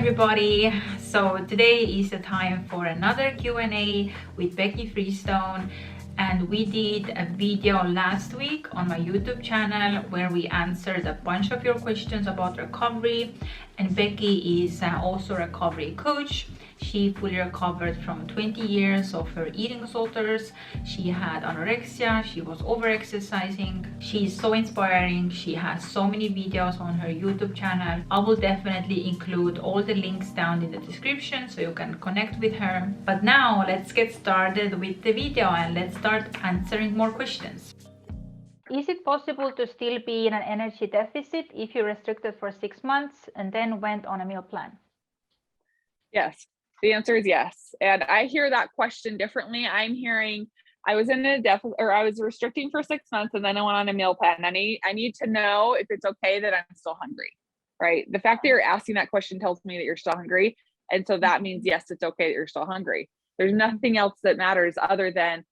everybody. So today is the time for another Q&A with Becky Freestone, and we did a video last week on my YouTube channel where we answered a bunch of your questions about recovery. And Becky is also a recovery coach. She fully recovered from 20 years of her eating disorders. She had anorexia, she was over-exercising. She's so inspiring. She has so many videos on her YouTube channel. I will definitely include all the links down in the description so you can connect with her. But now let's get started with the video and let's start answering more questions. Is it possible to still be in an energy deficit if you restricted for 6 months and then went on a meal plan? Yes, the answer is yes. And I hear that question differently. I'm hearing I was in a deficit, or I was restricting for 6 months and then I went on a meal plan. I need to know if it's okay that I'm still hungry, right? The fact that you're asking that question tells me that you're still hungry. And so that means, yes, it's okay that you're still hungry. There's nothing else that matters other than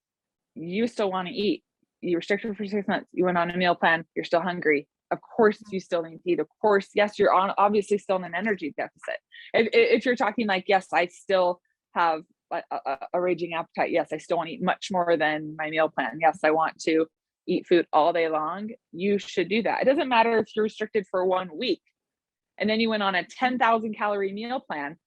you still want to eat. You restricted for 6 months. You went on a meal plan. You're still hungry. Of course, you still need to eat. Of course, yes, you're obviously still in an energy deficit. If you're talking like, yes, I still have a raging appetite. Yes, I still want to eat much more than my meal plan. Yes, I want to eat food all day long. You should do that. It doesn't matter if you're restricted for 1 week and then you went on a 10,000 calorie meal plan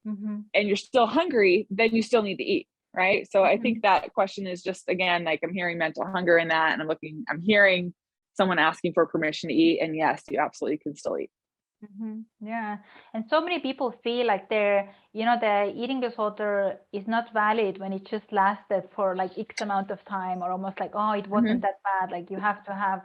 and you're still hungry, then you still need to eat. Right. So I think that question is just, again, like I'm hearing mental hunger in that, and I'm hearing someone asking for permission to eat, and yes, you absolutely can still eat. Yeah. And so many people feel like the eating disorder is not valid when it just lasted for like X amount of time, or almost like, oh, it wasn't that bad. Like you have to have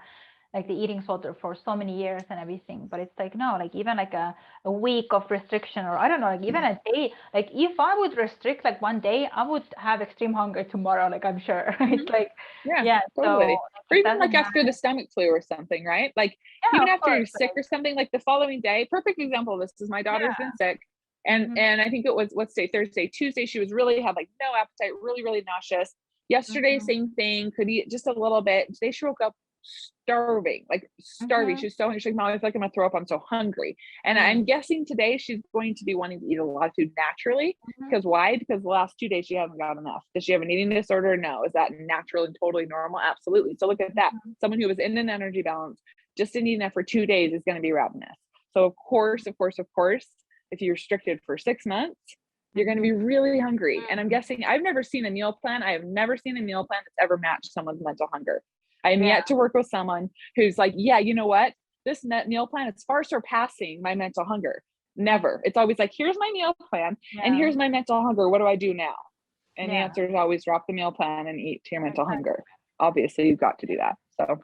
like the eating disorder for so many years and everything. But it's like, no, like even like a week of restriction, or I don't know, like even a day, like if I would restrict like 1 day, I would have extreme hunger tomorrow. Like I'm sure it's like, yeah, totally. So or even like after the stomach flu or something, right? Like even after you're sick or something, like the following day, perfect example of this is my daughter's been sick. And I think it was, what's day, Thursday, Tuesday, she was really had like no appetite, really nauseous. Yesterday, same thing, could eat just a little bit. Today she woke up starving. She was so hungry. She's like, Mom, I feel like I'm gonna throw up. I'm so hungry. And I'm guessing today she's going to be wanting to eat a lot of food naturally. Because why? Because the last 2 days she hasn't got enough. Does she have an eating disorder? No. Is that natural and totally normal? Absolutely. So look at that. Someone who was in an energy balance, just didn't eat enough for 2 days, is going to be ravenous. So of course, if you're restricted for 6 months, you're going to be really hungry. And I'm guessing, I've never seen a meal plan. I have never seen a meal plan that's ever matched someone's mental hunger. I am yet to work with someone who's like, yeah, you know what? This meal plan is far surpassing my mental hunger. Never. It's always like, here's my meal plan and here's my mental hunger. What do I do now? And the answer is always drop the meal plan and eat to your mental hunger. Obviously, you've got to do that. So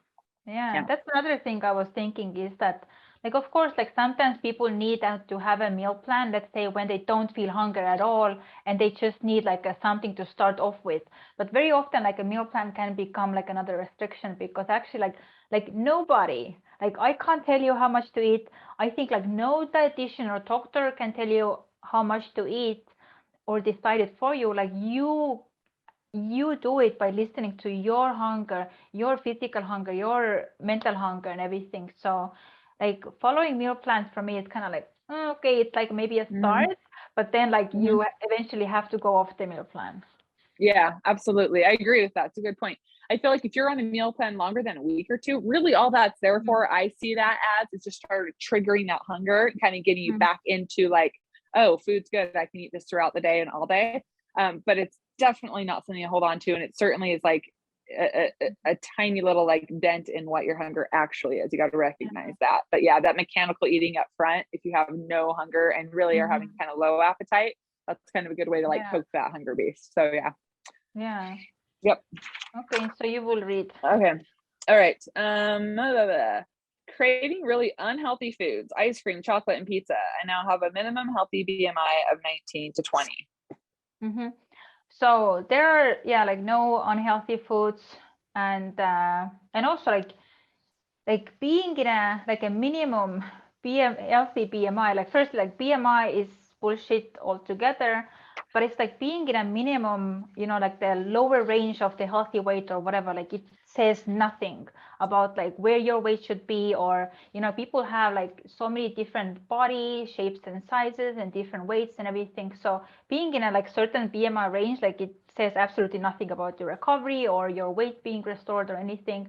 that's another thing I was thinking is that, like, of course, like sometimes people need to have a meal plan, let's say when they don't feel hunger at all and they just need like something to start off with. But very often like a meal plan can become like another restriction, because actually like nobody, like I can't tell you how much to eat. I think like no dietitian or doctor can tell you how much to eat or decide it for you. Like you do it by listening to your hunger, your physical hunger, your mental hunger and everything. So like following meal plans for me is kind of like, okay, it's like maybe a start, but then like you eventually have to go off the meal plan. Yeah, absolutely. I agree with that. It's a good point. I feel like if you're on a meal plan longer than a week or two, really all that's there for, I see that as, is just started triggering that hunger, kind of getting you back into like, oh, food's good. I can eat this throughout the day and all day. But it's definitely not something to hold on to. And it certainly is like a tiny little like dent in what your hunger actually is. You got to recognize that. But yeah, that mechanical eating up front, if you have no hunger and really are having kind of low appetite, that's kind of a good way to like poke that hunger beast. So yeah. Yep. Okay, so you will read. Okay. All right. Craving really unhealthy foods, ice cream, chocolate, and pizza. I now have a minimum healthy BMI of 19 to 20. So there are like no unhealthy foods, and also like being in a like a minimum healthy BMI. Like first, like BMI is bullshit altogether, but it's like being in a minimum, like the lower range of the healthy weight or whatever. Like it's says nothing about like where your weight should be, or people have like so many different body shapes and sizes and different weights and everything. So being in a like certain BMI range, like it says absolutely nothing about your recovery or your weight being restored or anything,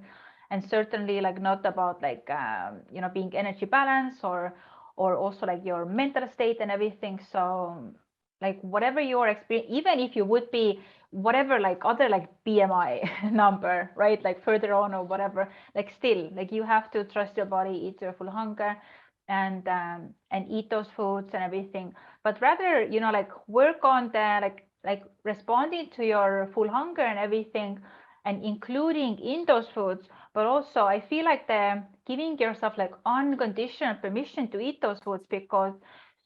and certainly like not about like being energy balanced or also like your mental state and everything. So like whatever your experience, even if you would be whatever like other like BMI number, right, like further on or whatever, like still like you have to trust your body, eat your full hunger, and eat those foods and everything. But rather like work on the like responding to your full hunger and everything, and including in those foods. But also I feel like the giving yourself like unconditional permission to eat those foods, because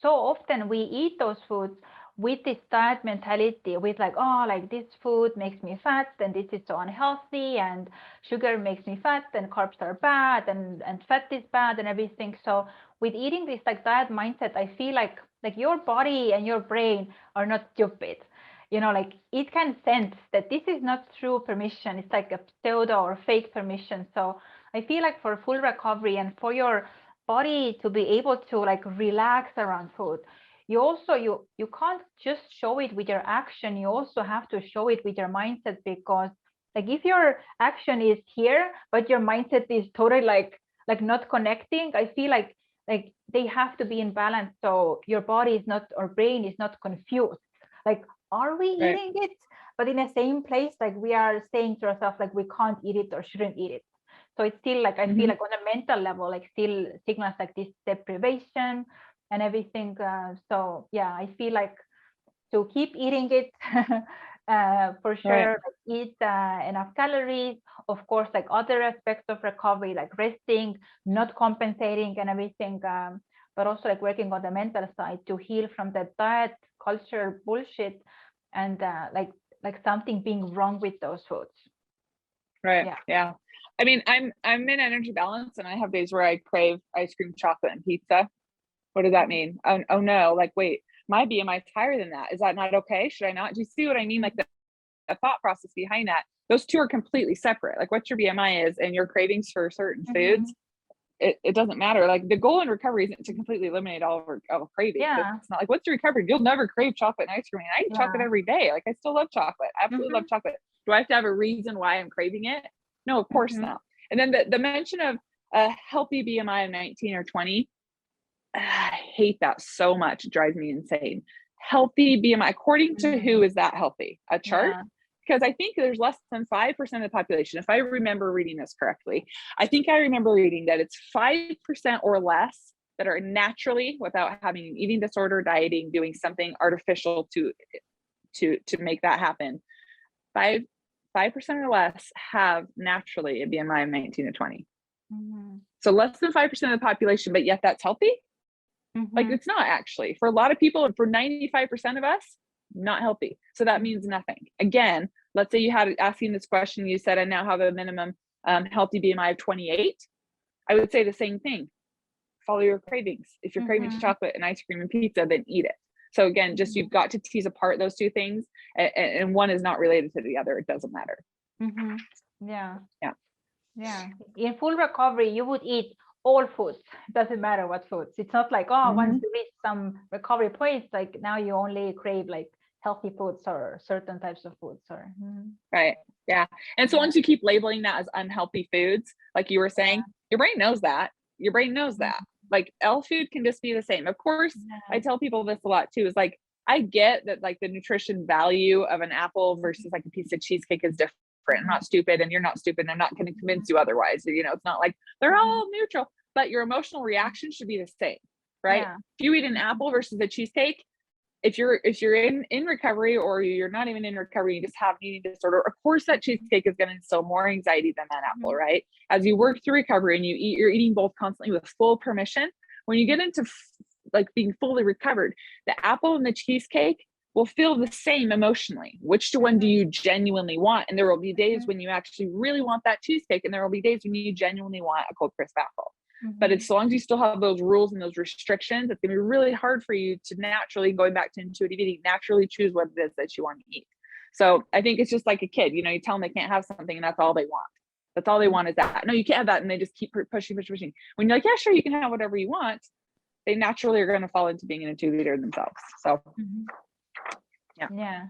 so often we eat those foods with this diet mentality, with like, oh, like this food makes me fat and this is so unhealthy, and sugar makes me fat and carbs are bad and fat is bad and everything. So with eating this like diet mindset, I feel like your body and your brain are not stupid. Like it can sense that this is not true permission. It's like a pseudo or fake permission. So I feel like for full recovery and for your body to be able to like relax around food, you also you can't just show it with your action. You also have to show it with your mindset, because like if your action is here but your mindset is totally like not connecting, I feel like they have to be in balance, so your body is not, or brain is not confused, like are we eating it, but in the same place like we are saying to ourselves like we can't eat it or shouldn't eat it. So it's still like I feel like on a mental level like still signals like this deprivation and everything. So yeah, I feel like to keep eating it for sure, like eat enough calories, of course, like other aspects of recovery like resting, not compensating and everything, but also like working on the mental side to heal from the diet culture bullshit and like something being wrong with those foods. Yeah. I mean, I'm in energy balance, and I have days where I crave ice cream, chocolate, and pizza. What does that mean? Oh no, like wait, my BMI is higher than that. Is that not okay? Should I not? Do you see what I mean? Like the thought process behind that. Those two are completely separate. Like what your BMI is and your cravings for certain foods, it doesn't matter. Like the goal in recovery isn't to completely eliminate all cravings. Yeah. It's not like, what's the recovery? You'll never crave chocolate and ice cream. I eat chocolate every day. Like I still love chocolate. I absolutely love chocolate. Do I have to have a reason why I'm craving it? No, of course not. And then the mention of a healthy BMI of 19 or 20, I hate that so much. It drives me insane. Healthy BMI, according to who is that healthy? A chart? Because I think there's less than 5% of the population, if I remember reading this correctly, I think I remember reading that it's 5% or less that are naturally, without having an eating disorder, dieting, doing something artificial to make that happen. 5% or less have naturally a BMI of 19 to 20. So less than 5% of the population, but yet that's healthy? Like it's not actually. For a lot of people, and for 95% of us, not healthy. So that means nothing. Again, let's say you had asking this question, you said, I now have a minimum healthy BMI of 28. I would say the same thing. Follow your cravings. If you're craving chocolate and ice cream and pizza, then eat it. So again, just you've got to tease apart those two things, and one is not related to the other. It doesn't matter. Yeah. In full recovery, you would eat all foods. It doesn't matter what foods. It's not like, once you reach some recovery points, like now you only crave like healthy foods or certain types of foods or right. Yeah. And so once you keep labeling that as unhealthy foods, like you were saying, your brain knows that. Like L food can just be the same. Of course, I tell people this a lot too, is like, I get that like the nutrition value of an apple versus like a piece of cheesecake is different. I'm not stupid and you're not stupid. I'm not going to convince you otherwise. It's not like they're all neutral, but your emotional reaction should be the same, right? If you eat an apple versus a cheesecake, if you're in recovery, or you're not even in recovery, you just have an eating disorder, of course that cheesecake is going to instill more anxiety than that apple, right? As you work through recovery and you're eating both constantly with full permission, when you get into like being fully recovered, the apple and the cheesecake will feel the same emotionally. Which one do you genuinely want? And there will be days when you actually really want that cheesecake, and there will be days when you genuinely want a cold crisp apple. But as long as you still have those rules and those restrictions, it's going to be really hard for you to naturally, going back to intuitive eating, naturally choose what it is that you want to eat. So I think it's just like a kid, you tell them they can't have something and that's all they want. That's all they want is that. No, you can't have that. And they just keep pushing. When you're like, yeah, sure, you can have whatever you want, they naturally are going to fall into being an intuitive leader themselves. So yeah,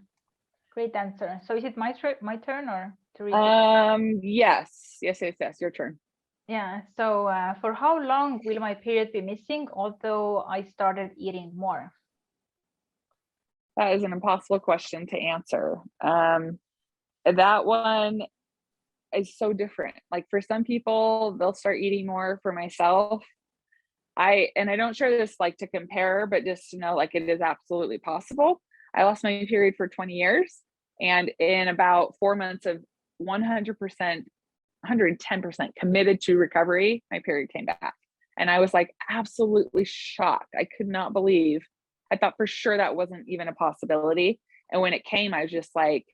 great answer. So is it my turn or to read? Yes, your turn. Yeah, so for how long will my period be missing, although I started eating more? That is an impossible question to answer. That one is so different. Like for some people, they'll start eating more. For myself, I don't share this like to compare, but just to know like it is absolutely possible. I lost my period for 20 years, and in about 4 months of 100%, 110% committed to recovery, my period came back. And I was like absolutely shocked. I could not believe. I thought for sure that wasn't even a possibility. And when it came, I was just like,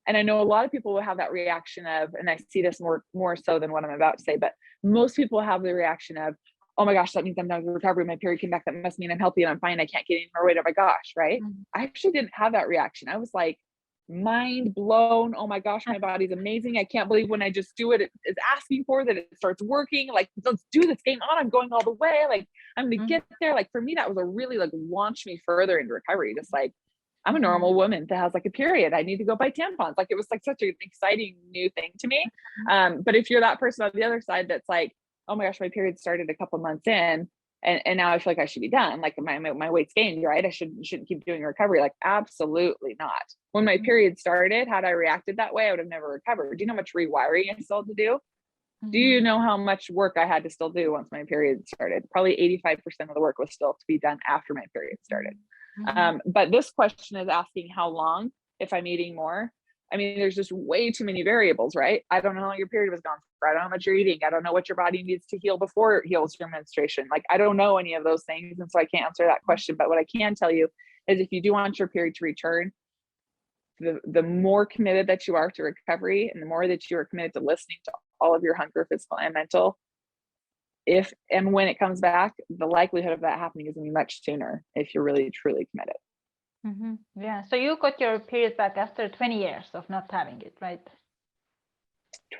and I know a lot of people will have that reaction of, and I see this more so than what I'm about to say, but most people have the reaction of, oh my gosh, that means I'm done with recovery. My period came back. That must mean I'm healthy and I'm fine. I can't get any more weight. Oh my gosh, right? I actually didn't have that reaction. I was like, mind blown. Oh my gosh, my body's amazing. I can't believe when I just do it, it's asking for that, it starts working. Like, let's do this game on. I'm going all the way. Like, I'm gonna get there. Like for me, that was a really like launch me further into recovery. Just like, I'm a normal woman that has like a period. I need to go buy tampons. Like it was like such an exciting new thing to me. But if you're that person on the other side that's like, oh my gosh, my period started a couple months in, and now I feel like I should be done. Like my weight's gained, right? I shouldn't keep doing recovery. Like absolutely not. When my period started, had I reacted that way, I would have never recovered. Do you know how much rewiring I still had to do? Do you know how much work I had to still do once my period started? Probably 85% of the work was still to be done after my period started. But this question is asking how long, if I'm eating more. I mean, there's just way too many variables, right? I don't know how long your period was gone for. I don't know how much you're eating. I don't know what your body needs to heal before it heals your menstruation. Like, I don't know any of those things. And so I can't answer that question. But what I can tell you is if you do want your period to return, the more committed that you are to recovery and the more that you are committed to listening to all of your hunger, physical and mental, if and when it comes back, the likelihood of that happening is going to be much sooner if you're really, truly committed. Yeah. So you got your period back after 20 years of not having it, right?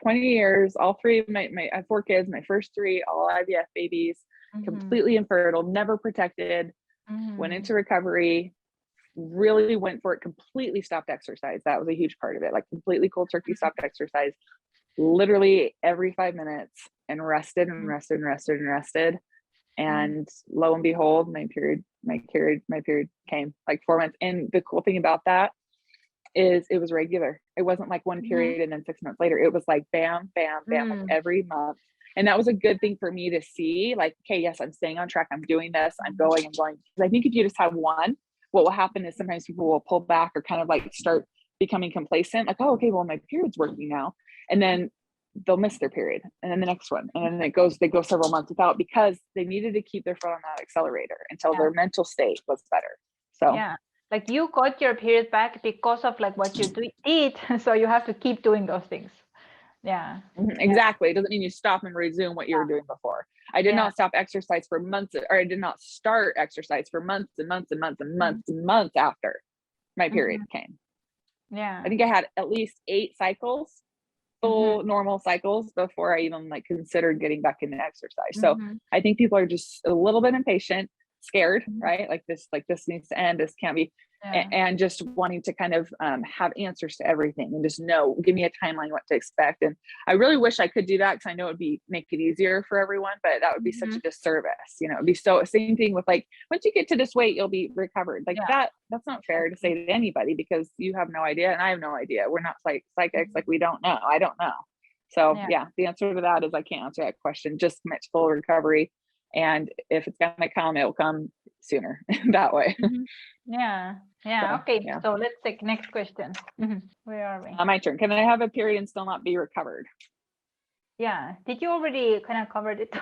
20 years, all three of I have 4 kids, my first 3, all IVF babies, completely infertile, never protected, went into recovery, really went for it, completely stopped exercise. That was a huge part of it. Like completely cold turkey stopped exercise, literally every 5 minutes, and rested and rested and rested and rested. And lo and behold, my period came like 4 months. And the cool thing about that is it was regular. It wasn't like one period and then 6 months later. It was like bam, bam, bam, like every month. And that was a good thing for me to see, like, okay, yes, I'm staying on track. I'm doing this. I'm going. Because I think if you just have one, what will happen is sometimes people will pull back or kind of like start becoming complacent. Like, oh, okay, well, my period's working now. And then they'll miss their period, and then the next one, and then they go several months without, because they needed to keep their foot on that accelerator until their mental state was better. So yeah, like you got your period back because of like what you did, so you have to keep doing those things. Exactly. It doesn't mean you stop and resume what you were doing before. I did not stop exercise for months, or I did not start exercise for months and months and months and months and months after my period came. I think I had at least 8 cycles, full normal cycles, before I even like considered getting back into exercise. So I think people are just a little bit impatient, scared, right? Like this needs to end. This can't be, and just wanting to kind of have answers to everything and just know, give me a timeline, what to expect. And I really wish I could do that, because I know it would make it easier for everyone, but that would be such a disservice. You know, it'd be same thing with like, once you get to this weight, you'll be recovered. Like that's not fair to say to anybody, because you have no idea and I have no idea. We're not psychics. Like we don't know. I don't know. So the answer to that is I can't answer that question. Just commit to full recovery. And if it's going to come, it'll come sooner that way. Okay. So let's take next question. Where are we? My turn. Can I have a period and still not be recovered? Yeah. Did you already kind of covered it?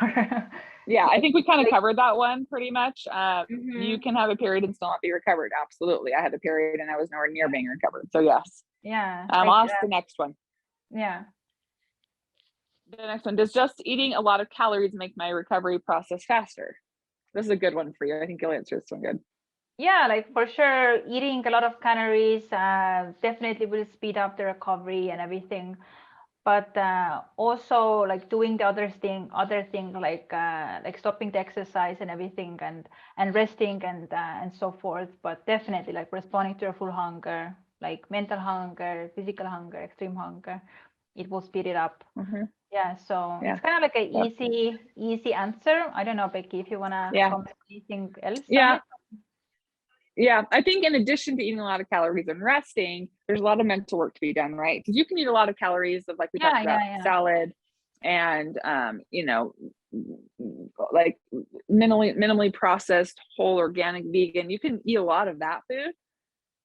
Yeah, I think we kind of covered that one pretty much. You can have a period and still not be recovered. Absolutely. I had a period and I was nowhere near being recovered. So yes. I'll ask the next one. The next one, does just eating a lot of calories make my recovery process faster? This is a good one for you. I think you'll answer this one good. Yeah, like for sure, eating a lot of calories definitely will speed up the recovery and everything. but also like doing the other thing like stopping the exercise and everything, and resting and so forth. But definitely like responding to your full hunger, like mental hunger, physical hunger, extreme hunger, it will speed it up. Yeah, so it's kind of like an easy answer. I don't know, Becky, if you want to comment anything else on it. Yeah, I think in addition to eating a lot of calories and resting, there's a lot of mental work to be done, right? Because you can eat a lot of calories of, like we talked about, salad and you know, like minimally processed, whole, organic, vegan. You can eat a lot of that food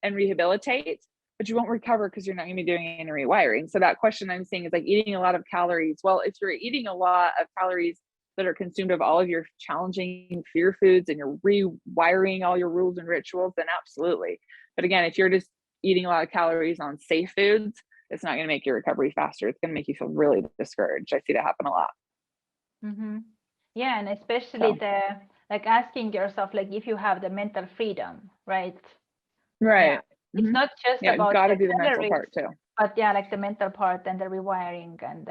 and rehabilitate, but you won't recover because you're not going to be doing any rewiring. So that question I'm saying is like eating a lot of calories. Well, if you're eating a lot of calories that are consumed of all of your challenging fear foods and you're rewiring all your rules and rituals, then absolutely. But again, if you're just eating a lot of calories on safe foods, it's not going to make your recovery faster. It's going to make you feel really discouraged. I see that happen a lot. Yeah, and especially the like asking yourself, like if you have the mental freedom, right? Right. It's not just about got to the do the mental part too. But like the mental part and the rewiring, and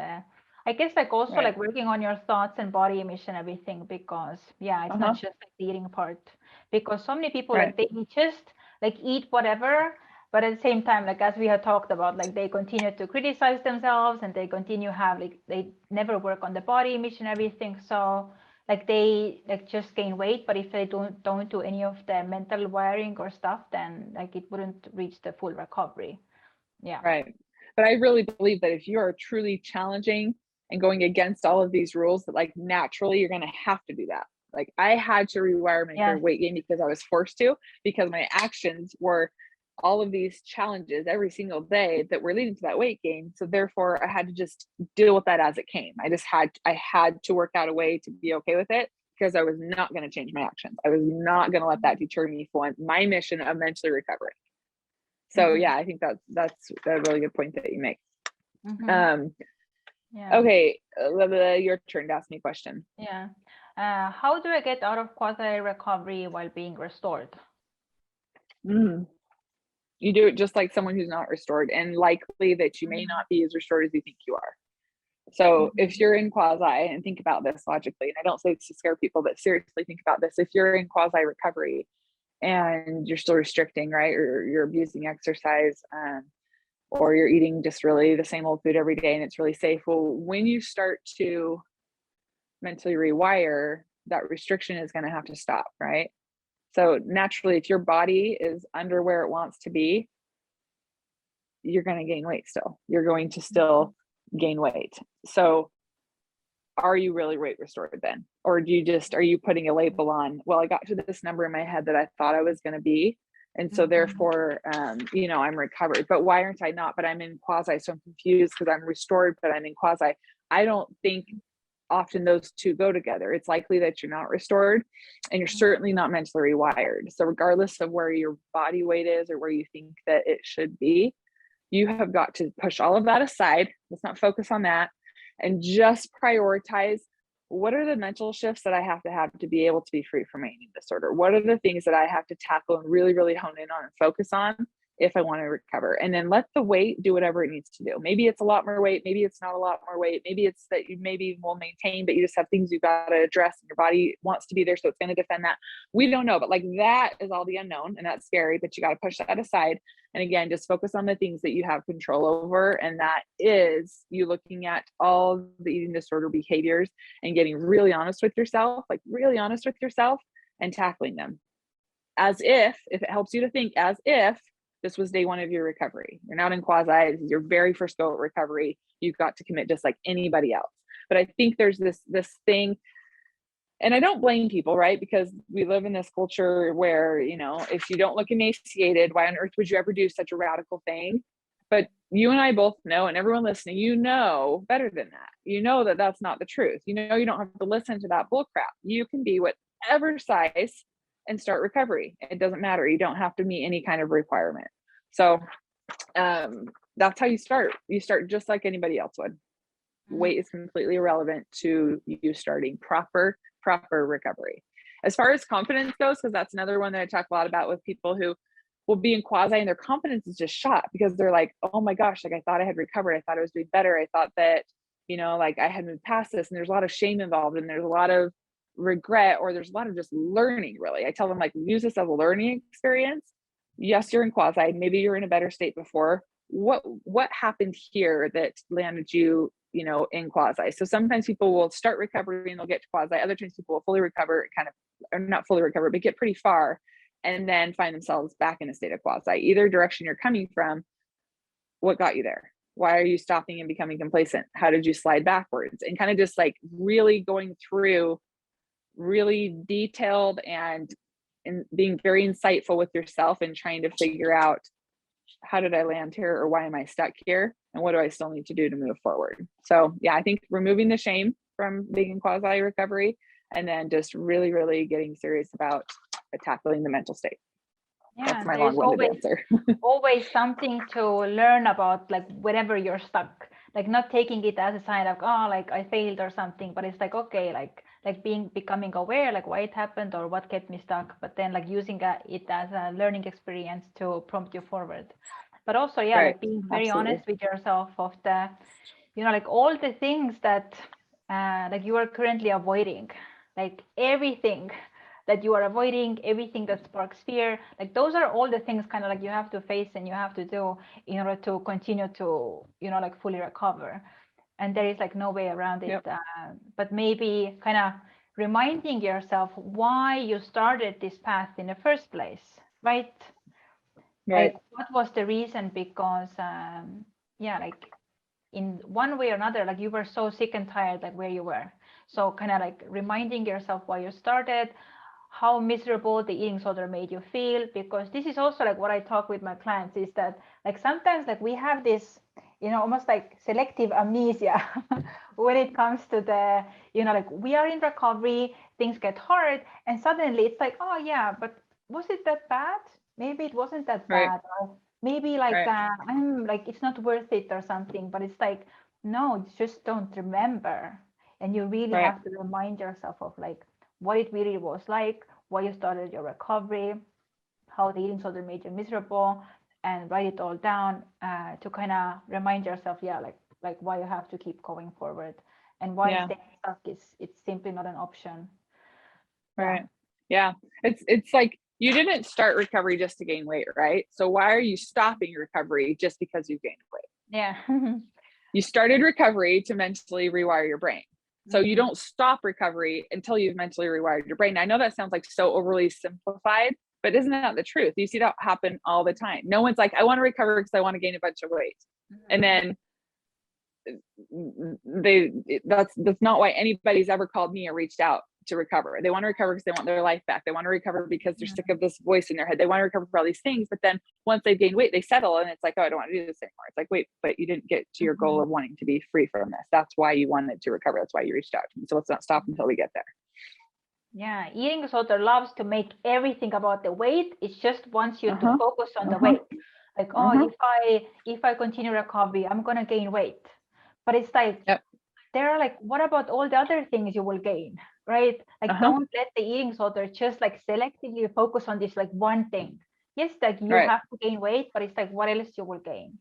I guess like also like working on your thoughts and body image and everything, because it's not just like the eating part, because so many people like they just like eat whatever, but at the same time, like as we had talked about, like they continue to criticize themselves and they continue have like they never work on the body image and everything. So like they like just gain weight, but if they don't do any of the mental wiring or stuff, then like it wouldn't reach the full recovery. Right. But I really believe that if you are truly challenging and going against all of these rules, that like naturally you're going to have to do that. Like I had to rewire my weight gain because I was forced to, because my actions were all of these challenges every single day that were leading to that weight gain. So therefore I had to just deal with that as it came. I had to work out a way to be okay with it, because I was not going to change my actions. I was not going to let that deter me from my mission of mentally recovering. So yeah, I think that's a really good point that you make. Okay, your turn to ask me a question. How do I get out of quasi recovery while being restored? You do it just like someone who's not restored, and likely that you may not be as restored as you think you are. So if you're in quasi, and think about this logically, and I don't say this to scare people, but seriously think about this. If you're in quasi recovery and you're still restricting, right, or you're abusing exercise, or you're eating just really the same old food every day and it's really safe, well, when you start to mentally rewire, that restriction is going to have to stop, right? So naturally, if your body is under where it wants to be, you're going to gain weight still. You're going to still gain weight. So are you really weight restored then? Or are you putting a label on, well, I got to this number in my head that I thought I was going to be, and so therefore, I'm recovered. But why aren't I not? But I'm in quasi, so I'm confused because I'm restored, but I'm in quasi. I don't think often those two go together. It's likely that you're not restored, and you're certainly not mentally rewired. So regardless of where your body weight is or where you think that it should be, you have got to push all of that aside. Let's not focus on that, and just prioritize, what are the mental shifts that I have to be able to be free from my eating disorder? What are the things that I have to tackle and really, really hone in on and focus on if I want to recover? And then let the weight do whatever it needs to do. Maybe it's a lot more weight. Maybe it's not a lot more weight. Maybe it's that you maybe will maintain, but you just have things you got to address and your body wants to be there, so it's going to defend that. We don't know, but like that is all the unknown, and that's scary, but you got to push that aside. And again, just focus on the things that you have control over. And that is you looking at all the eating disorder behaviors and getting really honest with yourself, and tackling them as if it helps you to think, as if this was day one of your recovery. You're not in quasi, this is your very first go at recovery. You've got to commit just like anybody else. But I think there's this thing, and I don't blame people, right? Because we live in this culture where, if you don't look emaciated, why on earth would you ever do such a radical thing? But you and I both know, and everyone listening, better than that. You know that that's not the truth. You don't have to listen to that bull crap. You can be whatever size and start recovery. It doesn't matter. You don't have to meet any kind of requirement. So that's how you start. You start just like anybody else would. Weight is completely irrelevant to you starting proper recovery. As far as confidence goes, because that's another one that I talk a lot about with people who will be in quasi and their confidence is just shot because they're like, oh my gosh, like I thought I had recovered. I thought I was doing better. I thought that, like I had moved past this, and there's a lot of shame involved, and there's a lot of regret, or there's a lot of just learning. Really, I tell them, like, use this as a learning experience. Yes, you're in quasi, maybe you're in a better state before. What happened here that landed you in quasi? So sometimes people will start recovery and they'll get to quasi. Other times people will fully recover, or not fully recover, but get pretty far, and then find themselves back in a state of quasi. Either direction you're coming from, what got you there? Why are you stopping and becoming complacent? How did you slide backwards? And kind of just like really going through really detailed and being very insightful with yourself and trying to figure out, how did I land here, or why am I stuck here? And what do I still need to do to move forward? So yeah, I think removing the shame from being in quasi recovery, and then just really, really getting serious about tackling the mental state. Yeah, that's my long-winded answer. Always something to learn about, like whenever you're stuck, like not taking it as a sign of, oh, like I failed or something, but it's like, okay, like becoming aware, like why it happened or what kept me stuck, but then like using it as a learning experience to prompt you forward. But also, yeah, Right. like being very Absolutely. honest with yourself of the, like all the things that like you are currently avoiding, like everything that you are avoiding, everything that sparks fear, like those are all the things kind of like you have to face and you have to do in order to continue to, like fully recover. And there is like no way around it. Yep. But maybe kind of reminding yourself why you started this path in the first place, right? Right. Like what was the reason? Because yeah, like in one way or another, like you were so sick and tired, like where you were. So kind of like reminding yourself why you started, how miserable the eating disorder made you feel, because this is also like what I talk with my clients is that like sometimes like we have this, almost like selective amnesia when it comes to the, like we are in recovery, things get hard, and suddenly it's like, oh yeah, but was it that bad? Maybe it wasn't that Right. bad, or maybe like Right. I'm like it's not worth it or something. But it's like, no, you just don't remember, and you really Right. have to remind yourself of like what it really was like, why you started your recovery, how the eating disorder made you miserable, and write it all down to kind of remind yourself, yeah, like why you have to keep going forward, and why Yeah. staying stuck it's simply not an option. Right. Yeah. It's like you didn't start recovery just to gain weight, right? So why are you stopping recovery just because you gained weight? Yeah. You started recovery to mentally rewire your brain. So you don't stop recovery until you've mentally rewired your brain. I know that sounds like so overly simplified, but isn't that the truth? You see that happen all the time. No one's like, I want to recover because I want to gain a bunch of weight. And then that's not why anybody's ever called me or reached out to recover. They want to recover because they want their life back. They want to recover because they're sick of this voice in their head. They want to recover for all these things, but then once they've gained weight, they settle, and it's like, oh, I don't want to do this anymore. It's like, wait, but you didn't get to your goal of wanting to be free from this. That's why you wanted to recover. That's why you reached out to me. So let's not stop until we get there. Yeah, eating disorder loves to make everything about the weight. It just wants you to focus on the weight. Like, oh, if I continue recovery, I'm gonna gain weight. But it's like, there are like, what about all the other things you will gain, right? Like, don't let the eating disorder just like selectively focus on this like one thing. Yes, like you have to gain weight, but it's like, what else you will gain?